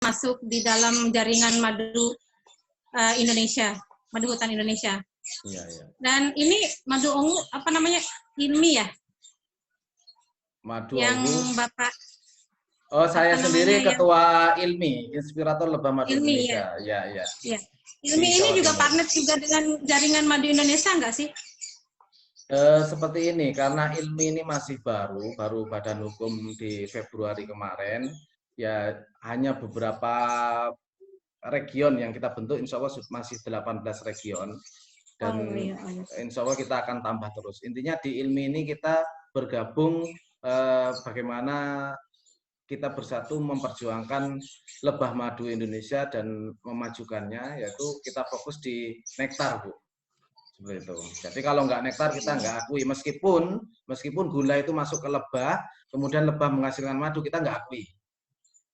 masuk di dalam jaringan madu Indonesia, madu hutan Indonesia. Iya, iya. Dan ini madu ungu apa namanya, ilmi ya? Madu Yang ungu. Bapak. Oh, saya sendiri namanya, ketua Ilmi, inspirator lebah madu Ilmi, Indonesia. Ya, ya. ya. Ilmi Di ini Jawa juga Timur. partner juga dengan jaringan madu Indonesia nggak sih? Seperti ini, karena Ilmi ini masih baru badan hukum di Februari kemarin, ya hanya beberapa region yang kita bentuk, insya Allah masih 18 region, dan insya Allah kita akan tambah terus. Intinya di Ilmi ini kita bergabung bagaimana kita bersatu memperjuangkan lebah madu Indonesia dan memajukannya, yaitu kita fokus di nektar, Bu. Seperti itu. Jadi kalau nggak nektar kita nggak akui, meskipun gula itu masuk ke lebah, kemudian lebah menghasilkan madu, kita nggak akui.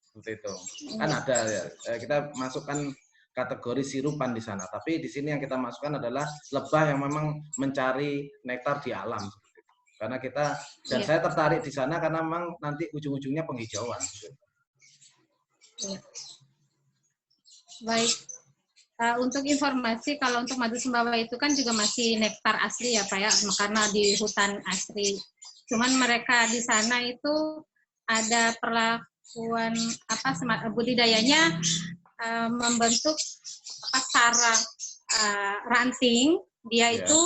Seperti itu. Kan ada ya, kita masukkan kategori sirupan di sana, tapi di sini yang kita masukkan adalah lebah yang memang mencari nektar di alam. Karena kita, dan saya tertarik di sana karena memang nanti ujung-ujungnya penghijauan. Baik. Untuk informasi, kalau untuk madu Sumbawa itu kan juga masih nektar asli ya Pak ya, karena di hutan asli. Cuman mereka di sana itu ada perlakuan budidayanya membentuk sarang ranting, dia itu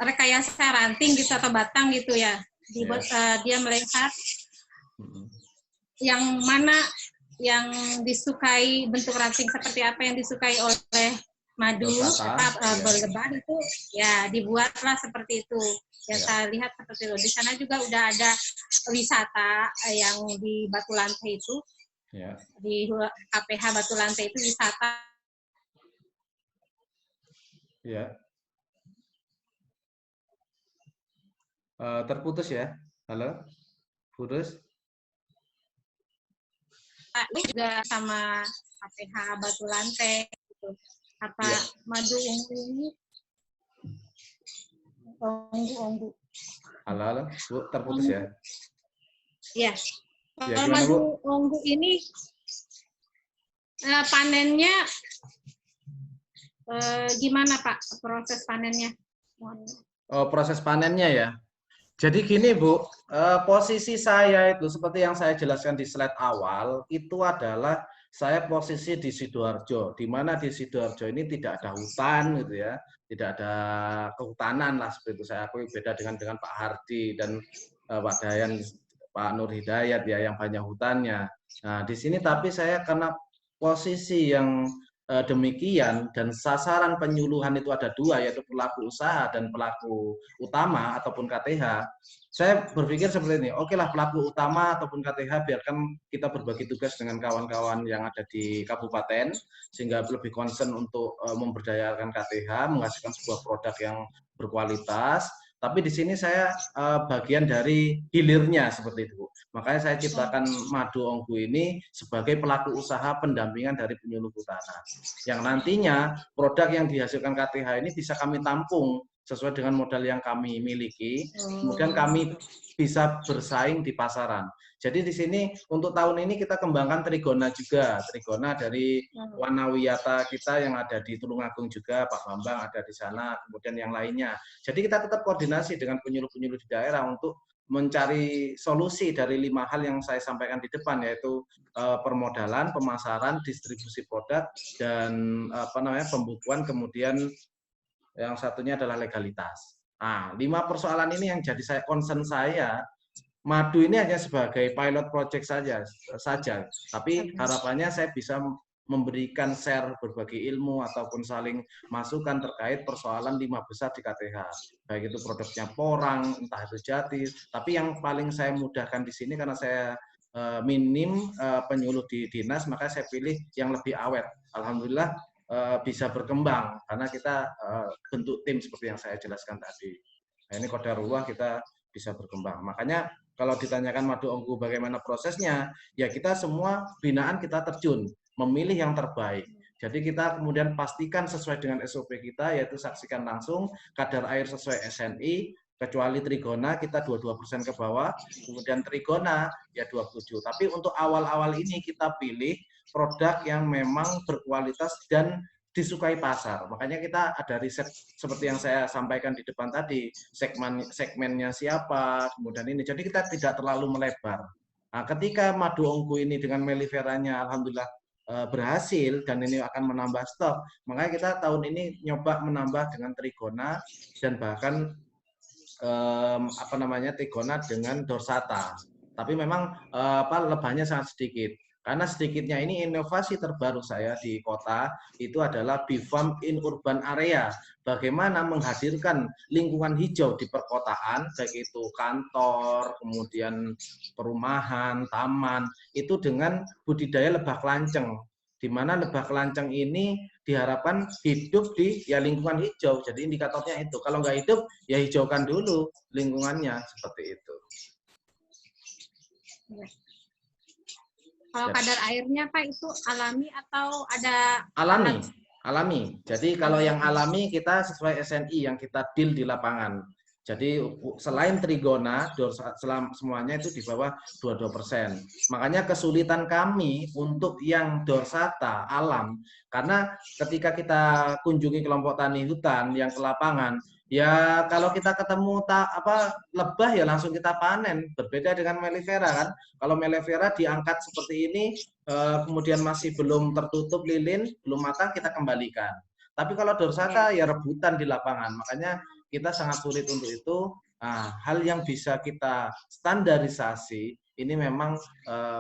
rekayasa ranting gitu atau batang gitu ya. Dibuat dia melihat yang mana yang disukai, bentuk ranting seperti apa yang disukai oleh madu berlebar itu ya dibuatlah seperti itu. Ya saya lihat seperti itu. Di sana juga udah ada wisata yang di Batu Lantai itu. Ya. Di KPH Batu Lantai itu wisata. Ya. Terputus ya. Halo? Putus? Ini juga sama KPH Batu Lantai gitu. Apa madu ungu ini onggu. Halo, Bu, terputus ya? Iya. Kalau madu onggu ini panennya gimana Pak proses panennya? Oh, proses panennya ya. Jadi gini Bu, posisi saya itu seperti yang saya jelaskan di slide awal, itu adalah saya posisi di Sidoarjo, di mana di Sidoarjo ini tidak ada hutan gitu ya, tidak ada kehutanan lah seperti itu. Saya akui beda dengan Pak Hardi dan Pak Dayan, Pak Nur Hidayat ya yang banyak hutannya. Nah di sini tapi saya karena posisi yang demikian dan sasaran penyuluhan itu ada dua, yaitu pelaku usaha dan pelaku utama ataupun KTH. Saya berpikir seperti ini, oke lah pelaku utama ataupun KTH biarkan kita berbagi tugas dengan kawan-kawan yang ada di kabupaten sehingga lebih concern untuk memberdayakan KTH, menghasilkan sebuah produk yang berkualitas. Tapi di sini saya bagian dari hilirnya seperti itu. Makanya saya ciptakan Madu Onggu ini sebagai pelaku usaha pendampingan dari penyuluh hutanan. Yang nantinya produk yang dihasilkan KTH ini bisa kami tampung sesuai dengan modal yang kami miliki. Kemudian kami bisa bersaing di pasaran. Jadi di sini untuk tahun ini kita kembangkan Trigona juga. Trigona dari Wanawiyata kita yang ada di Tulungagung juga, Pak Bambang ada di sana, kemudian yang lainnya. Jadi kita tetap koordinasi dengan penyuluh-penyuluh di daerah untuk mencari solusi dari 5 hal yang saya sampaikan di depan, yaitu permodalan, pemasaran, distribusi produk, dan pembukuan, kemudian yang satunya adalah legalitas. Nah, 5 persoalan ini yang jadi concern saya. Madu ini hanya sebagai pilot project saja, tapi harapannya saya bisa memberikan share berbagi ilmu ataupun saling masukan terkait persoalan 5 besar di KTH. Baik itu produknya porang, entah itu jati, tapi yang paling saya mudahkan di sini karena saya minim penyuluh di dinas, maka saya pilih yang lebih awet. Alhamdulillah bisa berkembang karena kita bentuk tim seperti yang saya jelaskan tadi. Nah, ini qadarullah kita bisa berkembang. Makanya kalau ditanyakan Madu Onggu bagaimana prosesnya, ya kita semua binaan kita terjun, memilih yang terbaik. Jadi kita kemudian pastikan sesuai dengan SOP kita, yaitu saksikan langsung kadar air sesuai SNI, kecuali Trigona kita 22% ke bawah, kemudian Trigona ya 27. Tapi untuk awal-awal ini kita pilih produk yang memang berkualitas dan disukai pasar. Makanya kita ada riset seperti yang saya sampaikan di depan tadi, segmennya siapa, kemudian ini. Jadi kita tidak terlalu melebar. Nah, ketika madu ongku ini dengan melliferanya alhamdulillah berhasil dan ini akan menambah stok, makanya kita tahun ini nyoba menambah dengan trigona dan bahkan trigona dengan dorsata. Tapi memang lebahnya sangat sedikit. Karena sedikitnya ini inovasi terbaru saya di kota itu adalah bee farm in urban area. Bagaimana menghadirkan lingkungan hijau di perkotaan, baik itu kantor, kemudian perumahan, taman, itu dengan budidaya lebah kelanceng. Di mana lebah kelanceng ini diharapkan hidup di lingkungan hijau. Jadi indikatornya itu. Kalau nggak hidup, ya hijaukan dulu lingkungannya seperti itu. Kalau kadar airnya Pak itu alami atau ada alami? Alami. Jadi kalau yang alami kita sesuai SNI yang kita deal di lapangan. Jadi selain trigona, semuanya itu di bawah 22%. Makanya kesulitan kami untuk yang dorsata alam, karena ketika kita kunjungi kelompok tani hutan yang ke lapangan, ya kalau kita ketemu lebah ya langsung kita panen. Berbeda dengan mellifera kan. Kalau mellifera diangkat seperti ini, kemudian masih belum tertutup lilin, belum matang, kita kembalikan. Tapi kalau dorsata ya rebutan di lapangan. Makanya kita sangat sulit untuk itu. Nah, hal yang bisa kita standarisasi ini memang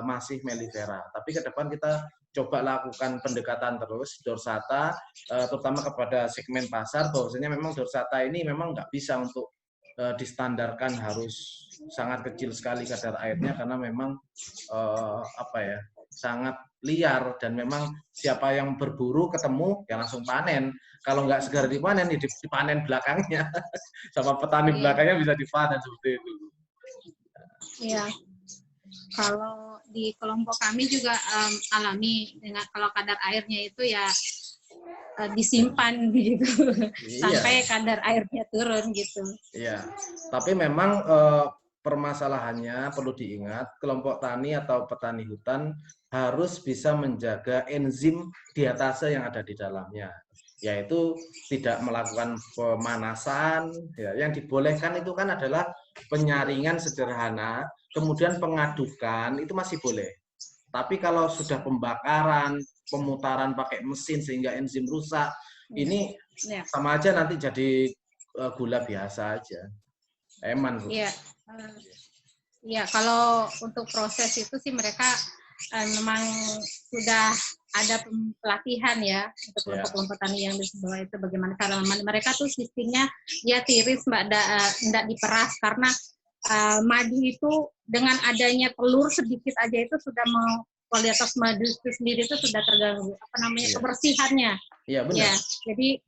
masih mellifera. Tapi ke depan kita coba lakukan pendekatan terus dorsata, terutama kepada segmen pasar, bahwasanya memang dorsata ini memang nggak bisa untuk distandarkan harus sangat kecil sekali kadar airnya, karena memang sangat liar dan memang siapa yang berburu ketemu ya langsung panen. Kalau nggak segera dipanen, ya dipanen belakangnya. Sama petani belakangnya bisa dipanen seperti itu. Iya. Kalau di kelompok kami juga alami dengan kalau kadar airnya itu ya disimpan gitu sampai kadar airnya turun gitu. Iya. Tapi memang permasalahannya perlu diingat, kelompok tani atau petani hutan harus bisa menjaga enzim diatase yang ada di dalamnya, yaitu tidak melakukan pemanasan. Ya, yang dibolehkan itu kan adalah penyaringan sederhana, kemudian pengadukan itu masih boleh. Tapi kalau sudah pembakaran, pemutaran pakai mesin sehingga enzim rusak, ini sama aja nanti jadi gula biasa aja. Eman. Iya. Iya, kalau untuk proses itu sih mereka memang sudah ada pelatihan ya untuk kelompok-kelompok tani yang di bawah itu, bagaimana cara mereka tuh sistemnya dia tiris enggak diperas, karena madu itu dengan adanya telur sedikit aja itu sudah mau kualitas madu itu sendiri itu sudah terganggu kebersihannya. Iya benar. Ya, jadi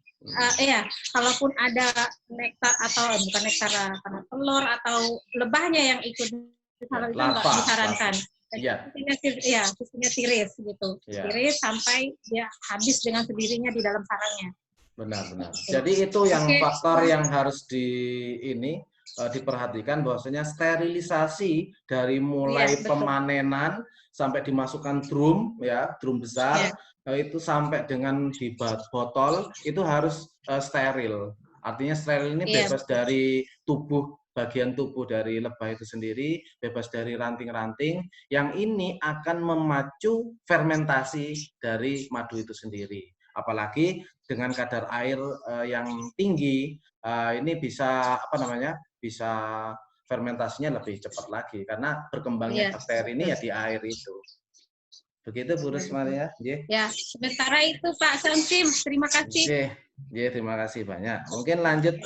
kalaupun ada nektar atau bukan nektar karena telur atau lebahnya yang ikut itu nggak disarankan. Sistemnya tiris gitu, tiris sampai dia habis dengan sendirinya di dalam sarangnya. Benar. Jadi itu yang faktor yang harus diperhatikan, bahwasanya sterilisasi dari mulai pemanenan sampai dimasukkan drum besar, itu sampai dengan di botol itu harus steril. Artinya steril ini bebas dari bagian tubuh dari lebah itu sendiri, bebas dari ranting-ranting yang ini akan memacu fermentasi dari madu itu sendiri. Apalagi dengan kadar air yang tinggi, ini bisa bisa fermentasinya lebih cepat lagi karena berkembangnya bakteri ini ya di air itu. Begitu Bu Rusmaria. Ya, sementara itu Pak Samsim, terima kasih. Terima kasih banyak. Mungkin lanjut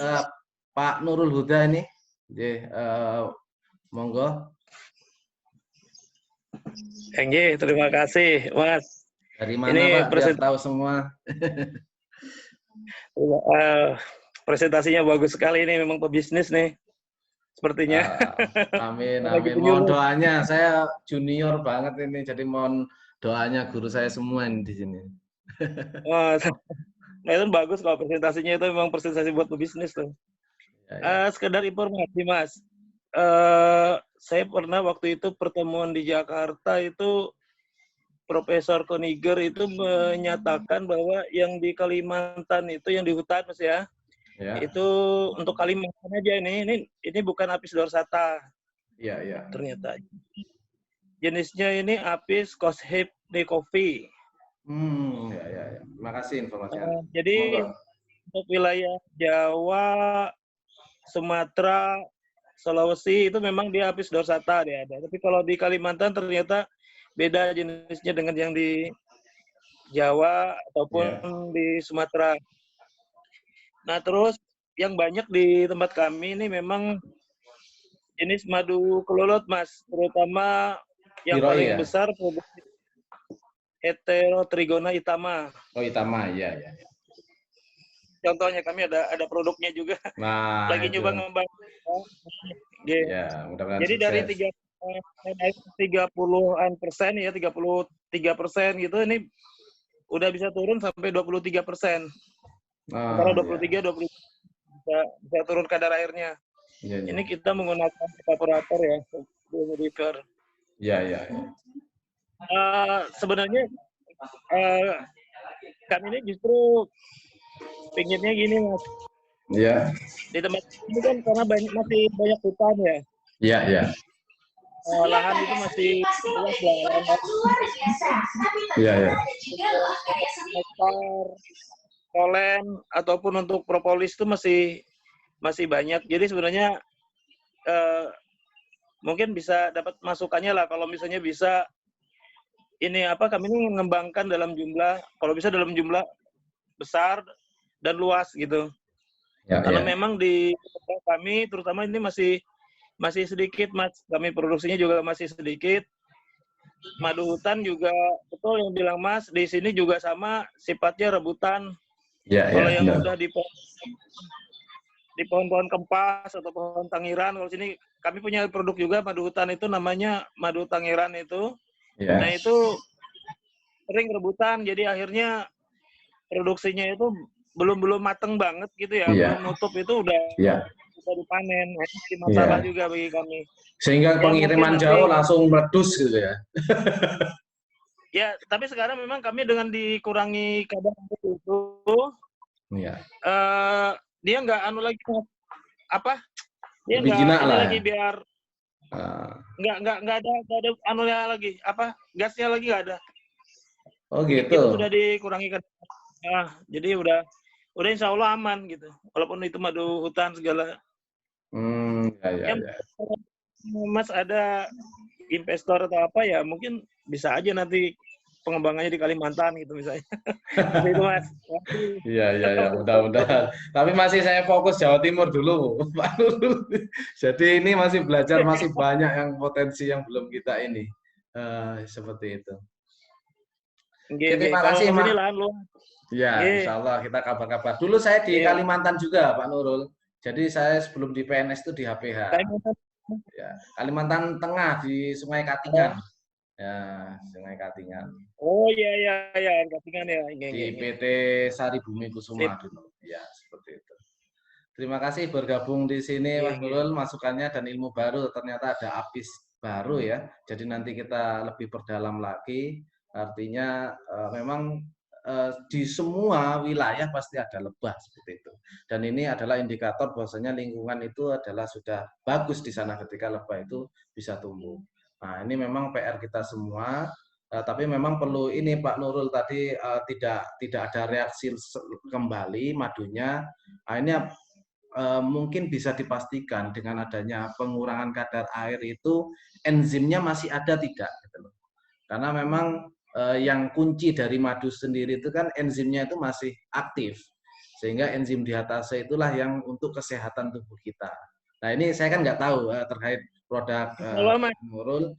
Pak Nurul Huda ini. Monggo. Terima kasih, Mas. Dari mana ini Pak? Biar tahu semua. Presentasinya bagus sekali, ini memang pebisnis nih. Sepertinya. Amin. Mohon doanya. Saya junior banget ini, jadi mohon doanya guru saya semua ini di sini. Nah, itu bagus kalau presentasinya itu memang presentasi buat pebisnis tuh. Sekedar informasi, Mas. Saya pernah waktu itu pertemuan di Jakarta itu Profesor Koniger itu menyatakan bahwa yang di Kalimantan itu yang di hutan Mas ya, Ya. itu untuk Kalimantan aja ini bukan Apis dorsata Iya, iya. ternyata. Jenisnya ini Apis cosheipnicovi. Ya, ya, ya. Terima kasih informasinya. Jadi Monggo. untuk wilayah Jawa, Sumatera, Sulawesi itu memang dia Apis dorsata dia ada. Tapi kalau di Kalimantan ternyata beda jenisnya dengan yang di Jawa ataupun di Sumatera. Nah, terus yang banyak di tempat kami ini memang jenis madu kelolot, Mas. Terutama yang Tiroi paling ya? besar produksi Heterotrigona itama. Oh, Itama, iya, iya. Contohnya kami ada produknya juga. Nah, Lagi itu. nyoba ngembangin. Ya, mudah-mudahan Jadi dari sukses. 30-an% ya, 33% gitu, ini udah bisa turun sampai 23%. Antara Oh, iya. 23-20 bisa turun kadar airnya. Iya, iya. Ini kita menggunakan evaporator ya, humidifier. Iya, iya, iya. Sebenarnya kami ini justru pinginnya gini, Mas. Iya. Di tempat ini kan karena masih banyak hutan ya. Iya, iya. Lahan itu masih luas lah. Iya, iya. Hektar, polen ataupun untuk propolis itu masih banyak. Jadi sebenarnya mungkin bisa dapat masukannya lah kalau misalnya bisa kami ini mengembangkan dalam jumlah, kalau bisa dalam jumlah besar dan luas gitu. Ya, Karena ya. memang di tempat kami terutama ini masih sedikit, Mas. Kami produksinya juga masih sedikit. Madu hutan juga betul yang bilang Mas, di sini juga sama sifatnya rebutan. Ya, Kalau ya, yang benar. udah di pohon-pohon kempas atau pohon tangiran, kalau sini kami punya produk juga madu hutan itu namanya madu tangiran itu. Ya. Nah, itu sering rebutan, jadi akhirnya produksinya itu belum mateng banget gitu ya, Iya. belum nutup itu udah Iya. dipanen. Nah, ini masalah Iya. juga bagi kami. Sehingga Ya mungkin pengiriman nanti jauh langsung meletus gitu ya. ya, tapi sekarang memang kami dengan dikurangi kadar itu, Iya. dia nggak lagi apa? Dia Lebih nggak jinak ini lah lagi ya. biar nggak ada anunya lagi gasnya lagi nggak ada. Oh Itu gitu. sudah dikurangi kadar. Jadi udah insya Allah aman gitu. Walaupun itu madu hutan segala. Ya, ya, Yang ya. Mas ada investor atau apa ya mungkin bisa aja nanti pengembangannya di Kalimantan gitu misalnya. Seperti itu Mas. Iya, iya, ya, mudah-mudahan. Tapi masih saya fokus Jawa Timur dulu, Pak Nurul. Jadi ini masih belajar, masih banyak yang potensi yang belum kita ini. Seperti itu. Oke, terima Kalau kasih, sini Mak. lahan lu. Ya, insya Allah kita kabar-kabar. Dulu saya di Kalimantan juga, Pak Nurul. Jadi saya sebelum di PNS itu di HPH. Ya, Kalimantan Tengah di Sungai Katingan. Ya, Sungai Katingan. Oh iya Katingan ya. Di PT Sari Bumi Kusuma dulu. Ya, seperti itu. Terima kasih bergabung di sini, Mas Nurul, masukannya dan ilmu baru. Ternyata ada Apis baru ya. Jadi nanti kita lebih perdalam lagi. Artinya memang di semua wilayah pasti ada lebah seperti itu. Dan ini adalah indikator bahwasanya lingkungan itu adalah sudah bagus di sana ketika lebah itu bisa tumbuh. Nah, ini memang PR kita semua. Tapi memang perlu ini Pak Nurul tadi tidak ada reaksi kembali madunya. Nah, ini mungkin bisa dipastikan dengan adanya pengurangan kadar air itu enzimnya masih ada tidak gitu loh. Karena memang yang kunci dari madu sendiri itu kan enzimnya itu masih aktif. Sehingga enzim diatase itulah yang untuk kesehatan tubuh kita. Nah, ini saya kan nggak tahu terkait produk Nurul.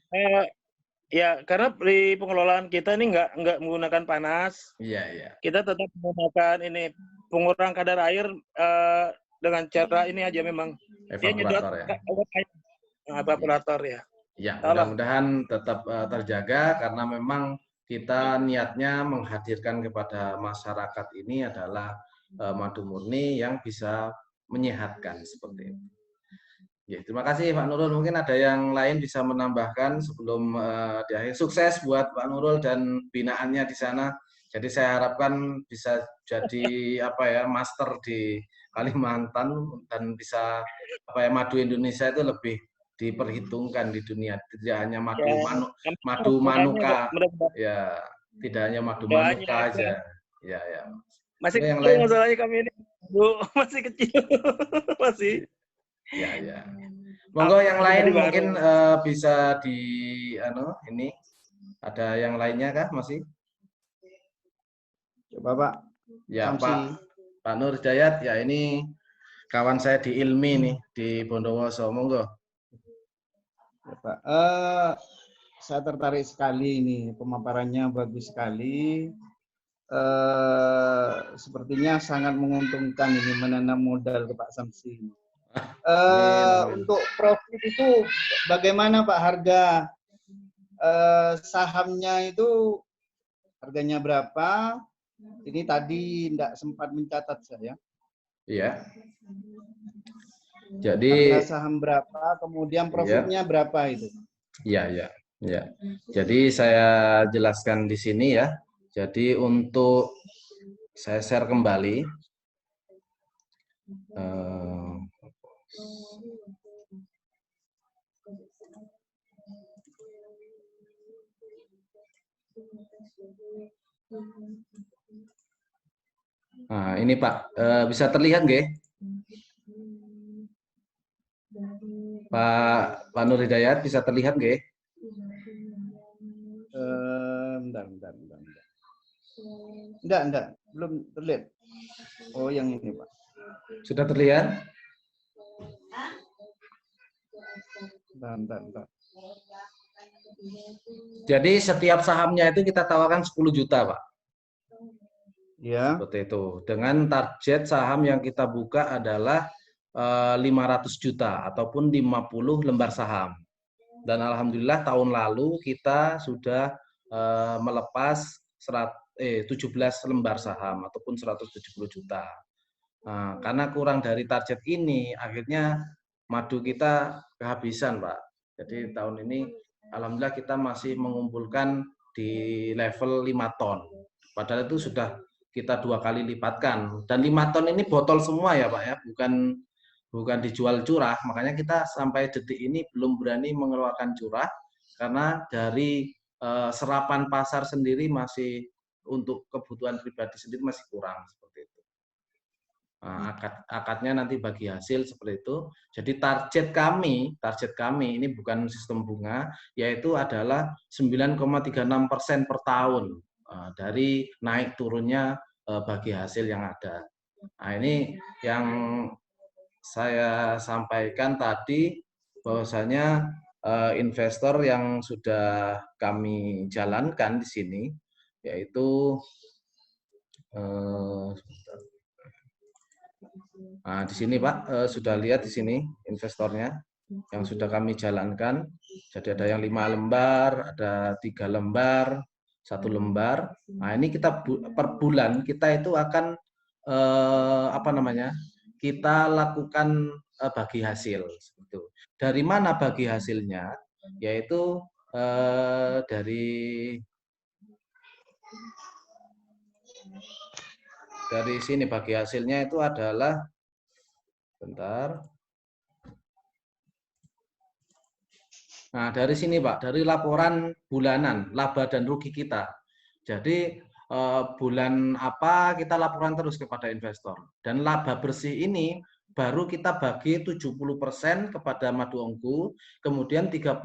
Ya, karena di pengelolaan kita ini nggak menggunakan panas. Iya, iya. Kita tetap menggunakan ini pengurang kadar air dengan cara ini aja memang. Dia nyedot evaporator ya. Ya, mudah-mudahan tetap terjaga karena memang kita niatnya menghadirkan kepada masyarakat ini adalah madu murni yang bisa menyehatkan seperti itu. Ya, terima kasih Pak Nurul. Mungkin ada yang lain bisa menambahkan sebelum di akhir. Sukses buat Pak Nurul dan binaannya di sana. Jadi saya harapkan bisa jadi apa ya, master di Kalimantan dan bisa apa ya, madu Indonesia itu lebih diperhitungkan di dunia. Tidak hanya Ya, madu doanya Pak, manuka, mudah-mudahan ya tidak hanya madu doanya manuka aja. aja. Ya, ya. Masih Yang kecil lain, masalahnya kami ini, Bu. Masih kecil. Masih. ya, ya. Monggo yang lain Jadi baru. mungkin bisa di ini ada yang lainnya kah masih? Coba Pak. Ya Samsi. Pak Nur Hidayat, ya ini kawan saya di Ilmi nih di Bondowoso, monggo. Ya, Pak. Saya tertarik sekali ini, pemaparannya bagus sekali. Sepertinya sangat menguntungkan ini menanam modal ke Pak Samsi. Untuk profit itu bagaimana Pak, harga sahamnya itu harganya berapa? Ini tadi tidak sempat mencatat saya. Iya. Jadi harga saham berapa, kemudian profitnya berapa itu? Iya, ya, ya. Jadi saya jelaskan di sini ya. Jadi untuk saya share kembali. Nah, ini Pak, bisa terlihat nggih? Pak Nur Hidayat bisa terlihat nggih? Bentar. Enggak, belum terlihat. Oh, yang ini Pak. Sudah terlihat? Bentar. Jadi setiap sahamnya itu kita tawarkan 10 juta, Pak. Ya. Seperti itu. Dengan target saham yang kita buka adalah 500 juta ataupun 50 lembar saham. Dan alhamdulillah tahun lalu kita sudah melepas 17 lembar saham ataupun 170 juta. Nah, karena kurang dari target ini, akhirnya madu kita kehabisan, Pak. Jadi tahun ini alhamdulillah kita masih mengumpulkan di level 5 ton. Padahal itu sudah kita 2 kali lipatkan. Dan 5 ton ini botol semua ya, Pak ya, bukan dijual curah. Makanya kita sampai detik ini belum berani mengeluarkan curah karena dari serapan pasar sendiri masih untuk kebutuhan pribadi sendiri masih kurang seperti itu. Nah, akadnya nanti bagi hasil seperti itu. Jadi target kami ini bukan sistem bunga, yaitu adalah 9,36% per tahun dari naik turunnya bagi hasil yang ada. Nah, ini yang saya sampaikan tadi bahwasanya investor yang sudah kami jalankan di sini yaitu nah, di sini Pak sudah lihat di sini investornya yang sudah kami jalankan. Jadi ada yang 5 lembar, ada 3 lembar, 1 lembar. Nah, ini kita per bulan kita itu akan kita lakukan bagi hasil. Dari mana bagi hasilnya? Yaitu dari sini bagi hasilnya itu adalah bentar. Nah, dari sini Pak, dari laporan bulanan laba dan rugi kita. Jadi bulan apa kita laporan terus kepada investor. Dan laba bersih ini baru kita bagi 70% kepada Madu Ongku, kemudian 30%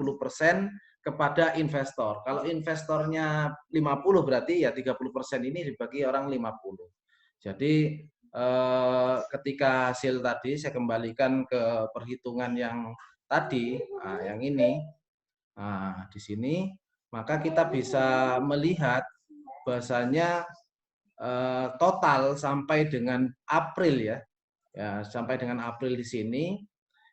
kepada investor. Kalau investornya 50 berarti ya 30% ini dibagi orang 50. Jadi ketika hasil tadi saya kembalikan ke perhitungan yang tadi, yang ini, di sini, maka kita bisa melihat bahasanya total sampai dengan April ya, sampai dengan April di sini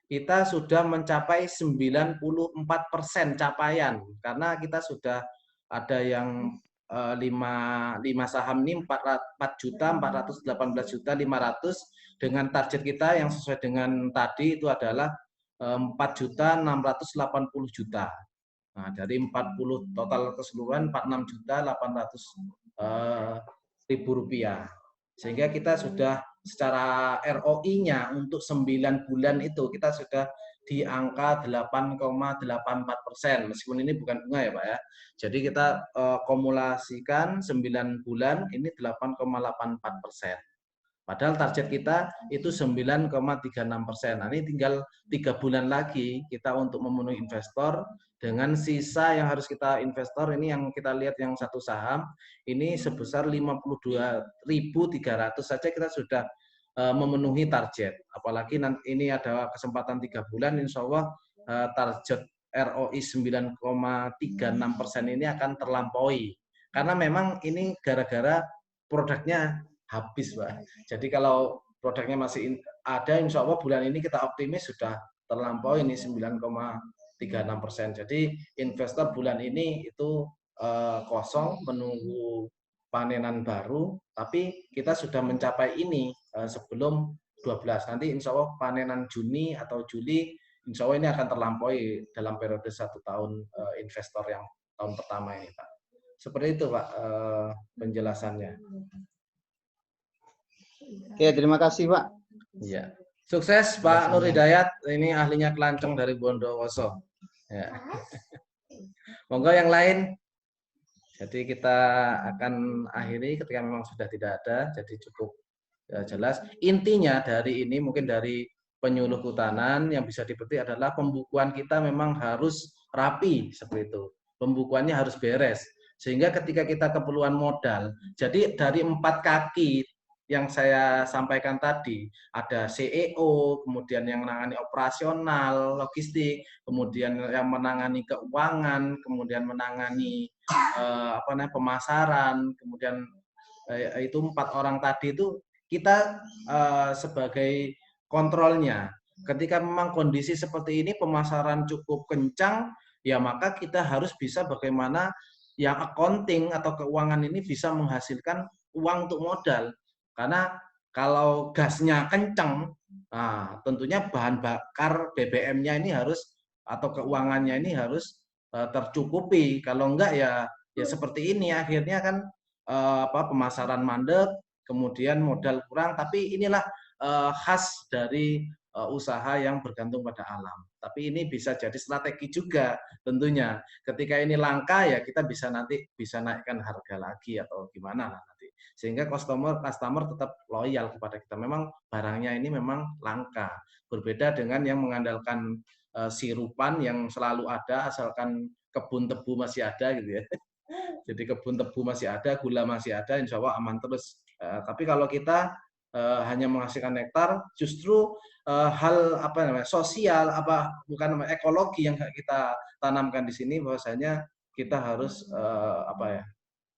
kita sudah mencapai 94% capaian karena kita sudah ada yang 5 saham ini 4.418.500 dengan target kita yang sesuai dengan tadi itu adalah 4.680.000.000. Nah, dari 40 total keseluruhan 46.800.000 rupiah. Sehingga kita sudah secara ROI-nya untuk 9 bulan itu kita sudah di angka 8,84%. Meskipun ini bukan bunga ya Pak ya. Jadi kita kumulasikan 9 bulan ini 8,84%. Padahal target kita itu 9,36%. Nah, ini tinggal 3 bulan lagi kita untuk memenuhi investor dengan sisa yang harus kita investor ini yang kita lihat yang satu saham ini sebesar 52.300 saja kita sudah memenuhi target. Apalagi nanti ini ada kesempatan 3 bulan, insya Allah target ROI 9,36% ini akan terlampaui. Karena memang ini gara-gara produknya habis, Pak. Jadi kalau produknya masih ada, insya Allah bulan ini kita optimis sudah terlampaui ini 9,36%. Jadi investor bulan ini itu kosong menunggu panenan baru, tapi kita sudah mencapai ini sebelum 12. Nanti insya Allah panenan Juni atau Juli, insya Allah ini akan terlampaui dalam periode 1 tahun investor yang tahun pertama ini, Pak. Seperti itu, Pak, penjelasannya. Oke, terima kasih Pak. Iya. Sukses Pak Nur Hidayat, ini ahlinya kelanceng dari Bondowoso. Ya. Monggo yang lain. Jadi kita akan akhiri ketika memang sudah tidak ada, jadi cukup jelas. Intinya dari ini mungkin dari penyuluh kehutanan yang bisa dipetik adalah pembukuan kita memang harus rapi seperti itu. Pembukuannya harus beres. Sehingga ketika kita keperluan modal, jadi dari 4 kaki yang saya sampaikan tadi, ada CEO, kemudian yang menangani operasional, logistik, kemudian yang menangani keuangan, kemudian menangani pemasaran, kemudian itu 4 orang tadi itu kita sebagai kontrolnya. Ketika memang kondisi seperti ini pemasaran cukup kencang, ya maka kita harus bisa bagaimana yang accounting atau keuangan ini bisa menghasilkan uang untuk modal. Karena kalau gasnya kencang, nah, tentunya bahan bakar BBM-nya ini harus atau keuangannya ini harus tercukupi. Kalau enggak ya seperti ini akhirnya kan pemasaran mandek, kemudian modal kurang. Tapi inilah khas dari usaha yang bergantung pada alam. Tapi ini bisa jadi strategi juga tentunya. Ketika ini langka ya kita bisa nanti bisa naikkan harga lagi atau gimana lah nanti. Sehingga customer tetap loyal kepada kita. Memang barangnya ini memang langka. Berbeda dengan yang mengandalkan sirupan yang selalu ada asalkan kebun tebu masih ada gitu ya. Jadi kebun tebu masih ada, gula masih ada, insya Allah aman terus. Tapi kalau kita hanya menghasilkan nektar, justru hal sosial ekologi yang kita tanamkan di sini bahwasanya kita harus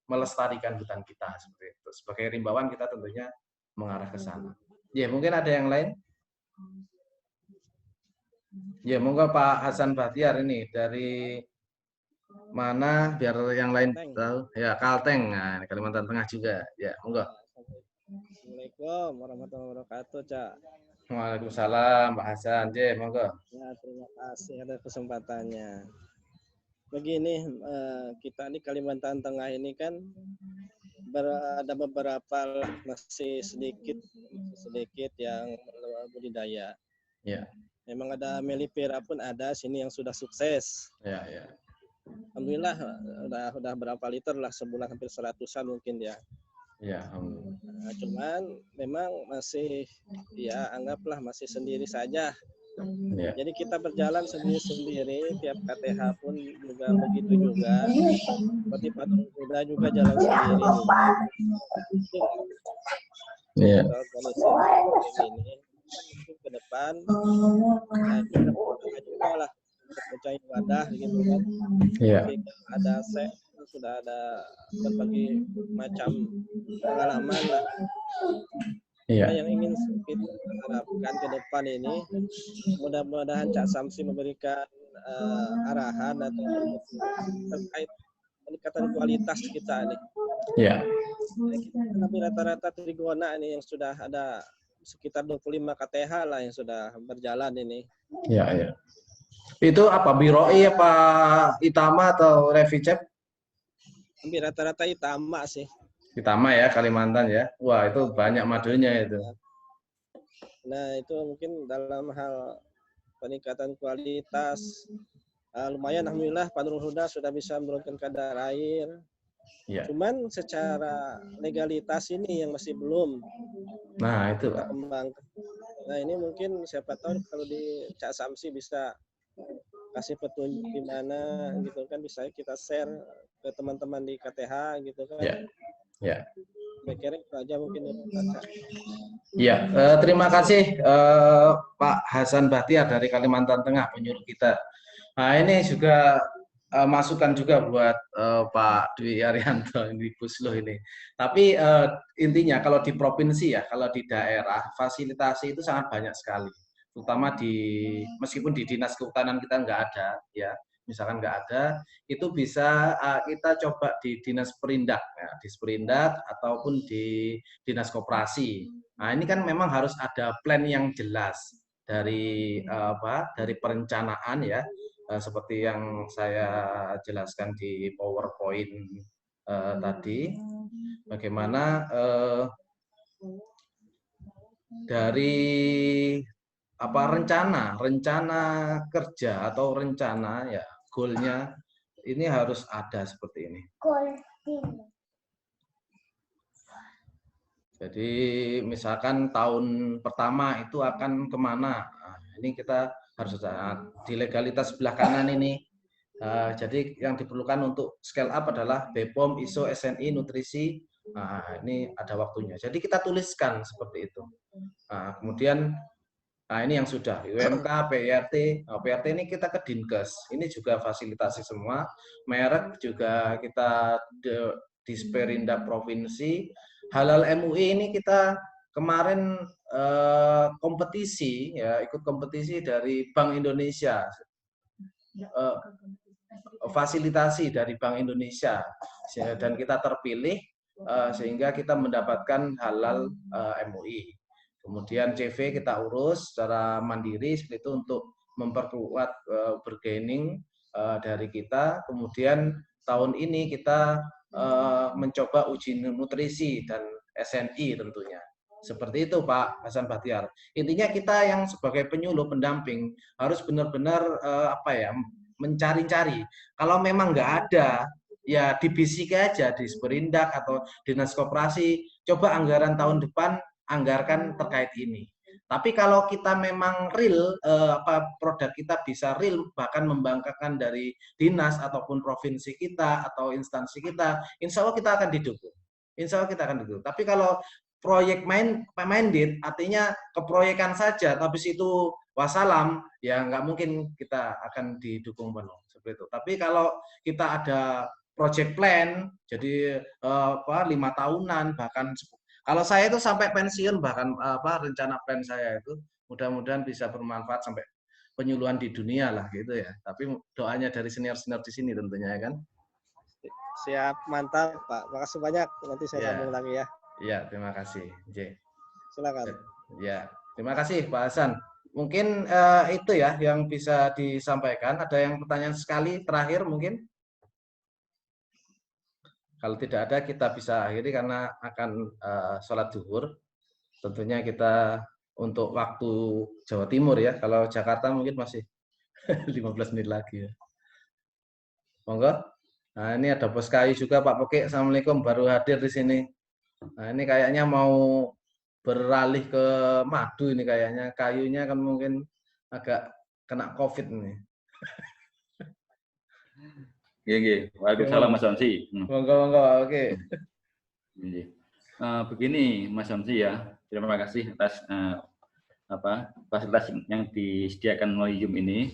melestarikan hutan kita seperti itu. Sebagai rimbawan kita tentunya mengarah ke sana. Ya, mungkin ada yang lain? Ya, monggo Pak Hasan Bahtiar ini dari mana biar yang lain tahu. Ya, Kalteng, nah, Kalimantan Tengah juga. Ya, monggo. Assalamualaikum warahmatullahi wabarakatuh, Cak. Waalaikumsalam, Pak Hasan. Ya, monggo. Ya, terima kasih atas kesempatannya. Begini, kita di Kalimantan Tengah ini kan ada beberapa masih sedikit yang budidaya. Ya. Memang ada melipera pun ada sini yang sudah sukses. Ya, ya. Alhamdulillah udah berapa liter lah sebulan hampir 100-an mungkin ya. Ya, nah, cuman memang masih ya anggaplah masih sendiri saja. Ya. Jadi kita berjalan sendiri-sendiri, tiap KTH pun juga begitu juga. Seperti patung kuda juga jalan sendiri. Ya. Ini ke depan, kita juga lah mencari wadah gitu kan. Ya. Ada sudah ada berbagai macam pengalaman lah. Iya. Yang ingin kita harapkan ke depan ini, mudah-mudahan Cak Samsi memberikan arahan atau terkait peningkatan kualitas kita nih. Iya. Tapi rata-rata trigona ini yang sudah ada sekitar 25 KTH lah yang sudah berjalan ini. Ya, ya. Itu apa Biroi apa Itama atau Revicep? Hampir rata-rata Itama sih. Itama ya, Kalimantan ya. Wah, itu banyak madunya itu. Nah, itu mungkin dalam hal peningkatan kualitas lumayan alhamdulillah Pak Nurul Huda sudah bisa menurunkan kadar air. Ya. Cuman secara legalitas ini yang masih belum Nah, itu kita Pak. kembangkan. Nah, ini mungkin siapa tahu kalau di Cak Samsi bisa kasih petunjuk di mana gitu kan, bisa kita share ke teman-teman di KTH gitu kan. Ya. Ya. Kira-kira itu aja mungkin ya, Pak. Ya, terima kasih Pak Hasan Bahtiar dari Kalimantan Tengah penyuluh kita. Nah, ini juga masukan juga buat Pak Dwi Arianto di Pusluh ini. Tapi intinya kalau di provinsi ya, kalau di daerah fasilitasi itu sangat banyak sekali. Terutama meskipun di dinas kehutanan kita nggak ada, ya misalkan nggak ada, itu bisa kita coba di dinas perindak, ya, di perindak ataupun di dinas koperasi. Nah ini kan memang harus ada plan yang jelas dari dari perencanaan ya. Seperti yang saya jelaskan di PowerPoint tadi, bagaimana dari rencana kerja atau rencana ya goalnya ini harus ada seperti ini. Jadi misalkan tahun pertama itu akan kemana? Nah, ini kita harus di legalitas sebelah kanan ini. Jadi yang diperlukan untuk scale up adalah BPOM, ISO, SNI, nutrisi. Nah, ini ada waktunya. Jadi kita tuliskan seperti itu. Nah, kemudian ini yang sudah UMK, PRT. Nah, PRT ini kita ke Dinkes. Ini juga fasilitasi semua. Merek juga kita di Sperindak provinsi. Halal MUI ini kita kemarin kompetisi ya, ikut kompetisi dari Bank Indonesia. Fasilitasi dari Bank Indonesia dan kita terpilih sehingga kita mendapatkan halal MUI. Kemudian CV kita urus secara mandiri seperti itu untuk memperkuat bargaining dari kita. Kemudian tahun ini kita mencoba uji nutrisi dan SNI tentunya. Seperti itu Pak Hasan Bahtiar. Intinya kita yang sebagai penyuluh pendamping harus benar-benar mencari-cari. Kalau memang nggak ada, ya dibisik aja di Sperindak atau dinas koperasi. Coba anggaran tahun depan anggarkan terkait ini. Tapi kalau kita memang real, produk kita bisa real, bahkan membanggakan dari dinas ataupun provinsi kita atau instansi kita, insya Allah kita akan didukung. Insya Allah kita akan didukung. Tapi kalau proyek minded, artinya keproyekan saja, habis itu wassalam, ya nggak mungkin kita akan didukung penuh seperti itu. Tapi kalau kita ada project plan, jadi 5 tahunan bahkan kalau saya itu sampai pensiun bahkan rencana plan saya itu mudah-mudahan bisa bermanfaat sampai penyuluhan di dunia lah gitu ya. Tapi doanya dari senior-senior di sini tentunya ya kan. Siap, mantap Pak. Makasih banyak. Nanti saya sambung lagi ya. Iya, terima kasih. J. Silakan. Ya, terima kasih Pak Hasan. Mungkin itu ya yang bisa disampaikan. Ada yang pertanyaan sekali terakhir mungkin? Kalau tidak ada kita bisa akhiri karena akan sholat zuhur. Tentunya kita untuk waktu Jawa Timur ya. Kalau Jakarta mungkin masih 15 menit lagi ya. Monggo. Nah ini ada Bos Kayu juga Pak Pekik. Assalamualaikum, baru hadir di sini. Nah ini kayaknya mau beralih ke madu ini kayaknya. Kayunya kan mungkin agak kena COVID ini. Iya. Waalaikumsalam Mas Samsi. Monggo, oke. Begini Mas Samsi ya, terima kasih atas fasilitas yang disediakan melalui Zoom ini.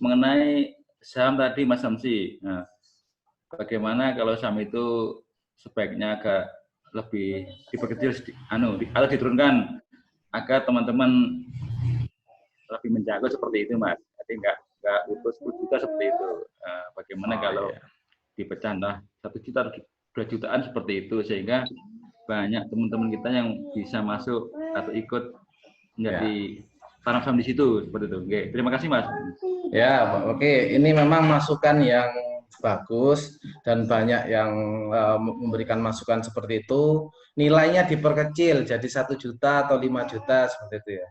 Mengenai saham tadi Mas Samsi, bagaimana kalau saham itu sebaiknya agak lebih diperkecil atau diturunkan agar teman-teman lebih menjaga seperti itu Mas. Jadi nggak utuh 10 juta seperti itu. Bagaimana kalau dipecah 1 juta atau 2 jutaan seperti itu, sehingga banyak teman-teman kita yang bisa masuk atau ikut menjadi tanam saham di situ seperti itu. Oke, terima kasih Mas. Ya, oke. Ini memang masukan yang bagus dan banyak yang memberikan masukan seperti itu. Nilainya diperkecil jadi 1 juta atau 5 juta seperti itu ya.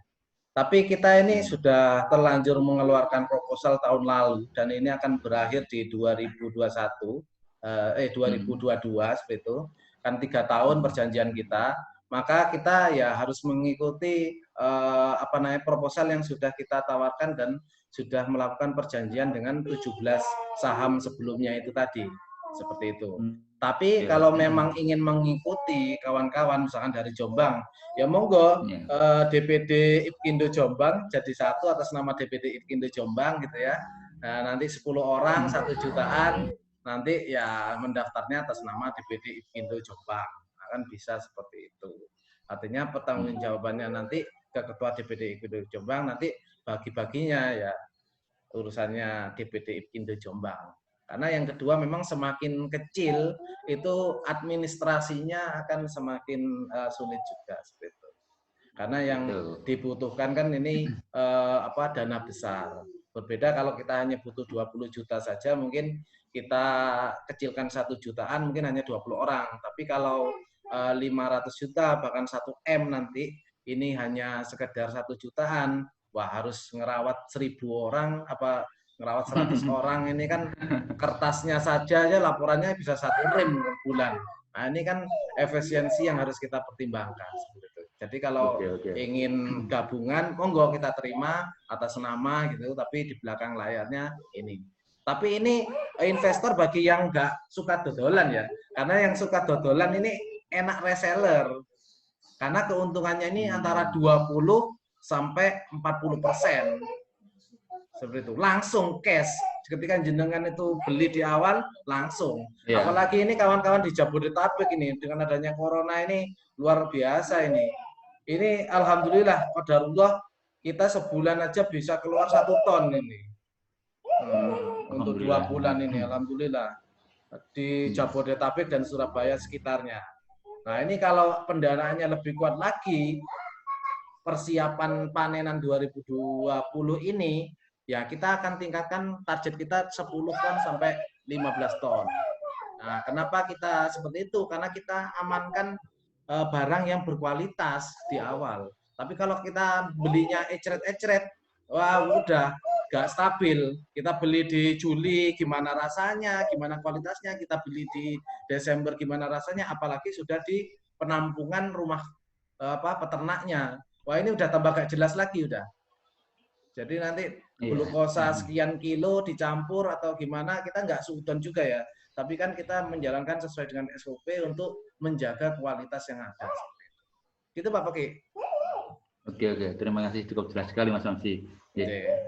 Tapi kita ini sudah terlanjur mengeluarkan proposal tahun lalu dan ini akan berakhir di 2022 seperti itu. Kan 3 tahun perjanjian kita. Maka kita ya harus mengikuti proposal yang sudah kita tawarkan dan sudah melakukan perjanjian dengan 17 saham sebelumnya itu tadi, seperti itu. Tapi kalau memang ingin mengikuti kawan-kawan misalkan dari Jombang, ya monggo DPD Ipkindo Jombang jadi satu atas nama DPD Ipkindo Jombang gitu ya. Nah, nanti 10 orang 1 jutaan, nanti ya mendaftarnya atas nama DPD Ipkindo Jombang. Akan bisa seperti itu. Artinya pertanggungjawabannya nanti ke ketua DPD Ipkindo Jombang, nanti bagi-baginya ya urusannya DPD Ipkindo Jombang. Karena yang kedua memang semakin kecil itu administrasinya akan semakin sulit juga seperti itu. Karena yang dibutuhkan kan ini dana besar. Berbeda kalau kita hanya butuh 20 juta saja, mungkin kita kecilkan 1 jutaan mungkin hanya 20 orang. Tapi kalau 500 juta bahkan 1 M nanti ini hanya sekedar 1 jutaan, wah harus ngerawat 1000 orang ngerawat 100 orang, ini kan kertasnya saja ya laporannya bisa 1 rem per bulan. Nah ini kan efisiensi yang harus kita pertimbangkan. Jadi kalau ingin gabungan, monggo kita terima atas nama gitu, tapi di belakang layarnya ini. Tapi ini investor bagi yang nggak suka dodolan ya, karena yang suka dodolan ini enak reseller. Karena keuntungannya ini antara 20 sampai 40%. Seperti itu, langsung cash. Ketika jenengan itu beli di awal, langsung. Apalagi ini kawan-kawan di Jabodetabek ini, dengan adanya corona ini, luar biasa ini. Ini alhamdulillah, qadarullah, kita sebulan aja bisa keluar 1 ton ini. Untuk 2 bulan ini, alhamdulillah. Di Jabodetabek dan Surabaya sekitarnya. Nah ini kalau pendanaannya lebih kuat lagi, persiapan panenan 2020 ini, ya kita akan tingkatkan target kita 10 ton sampai 15 ton. Nah, kenapa kita seperti itu? Karena kita amankan barang yang berkualitas di awal. Tapi kalau kita belinya ecret-ecret, wah udah gak stabil. Kita beli di Juli gimana rasanya, gimana kualitasnya, kita beli di Desember gimana rasanya, apalagi sudah di penampungan rumah peternaknya. Wah ini udah tambah gak jelas lagi udah. Jadi nanti glukosa sekian kilo dicampur atau gimana, kita nggak suudon juga ya. Tapi kan kita menjalankan sesuai dengan SOP untuk menjaga kualitas yang ada. Gitu Pak Peki. Oke. Terima kasih, cukup jelas sekali Mas Samsi.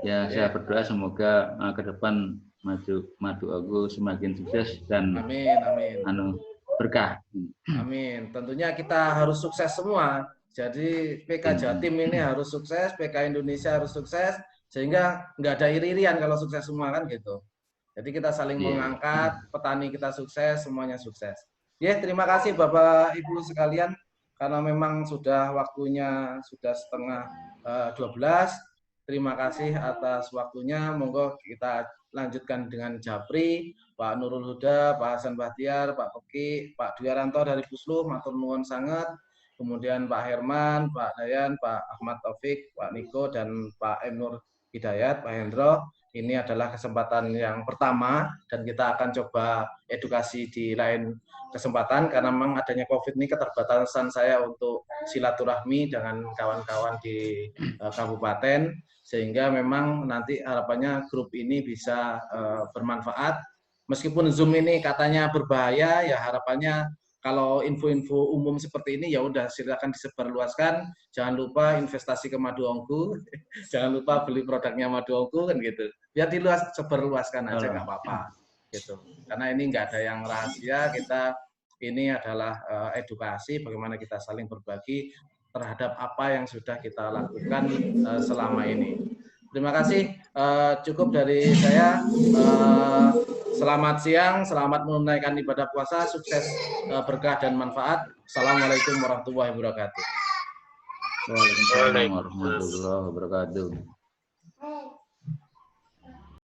Ya, saya berdoa semoga ke depan madu aku semakin sukses dan amin. Berkah. Amin. Tentunya kita harus sukses semua. Jadi PK Jatim ini harus sukses, PK Indonesia harus sukses, sehingga nggak ada iri-irian kalau sukses semua kan gitu. Jadi kita saling mengangkat, petani kita sukses, semuanya sukses. Ya, terima kasih Bapak Ibu sekalian, karena memang sudah waktunya sudah setengah 12. Terima kasih atas waktunya. Monggo kita lanjutkan dengan Japri, Pak Nurul Huda, Pak Hasan Bahtiar, Pak Peki, Pak Dwiaranto dari Pusluh, matur nuwun sangat. Kemudian Pak Herman, Pak Dayan, Pak Ahmad Taufik, Pak Niko, dan Pak M. Nur Hidayat, Pak Hendro. Ini adalah kesempatan yang pertama dan kita akan coba edukasi di lain kesempatan karena memang adanya COVID ini keterbatasan saya untuk silaturahmi dengan kawan-kawan di kabupaten, sehingga memang nanti harapannya grup ini bisa bermanfaat. Meskipun Zoom ini katanya berbahaya, ya harapannya kalau info-info umum seperti ini ya udah silakan disebarluaskan. Jangan lupa investasi ke Madu Ongku, jangan lupa beli produknya Madu Ongku kan gitu. Ya sebarluaskan aja nggak apa-apa gitu. Karena ini nggak ada yang rahasia, kita ini adalah edukasi bagaimana kita saling berbagi terhadap apa yang sudah kita lakukan selama ini. Terima kasih, cukup dari saya. Selamat siang, selamat menunaikan ibadah puasa, sukses, berkah dan manfaat. Assalamualaikum warahmatullahi wabarakatuh. Waalaikumsalam warahmatullahi wabarakatuh.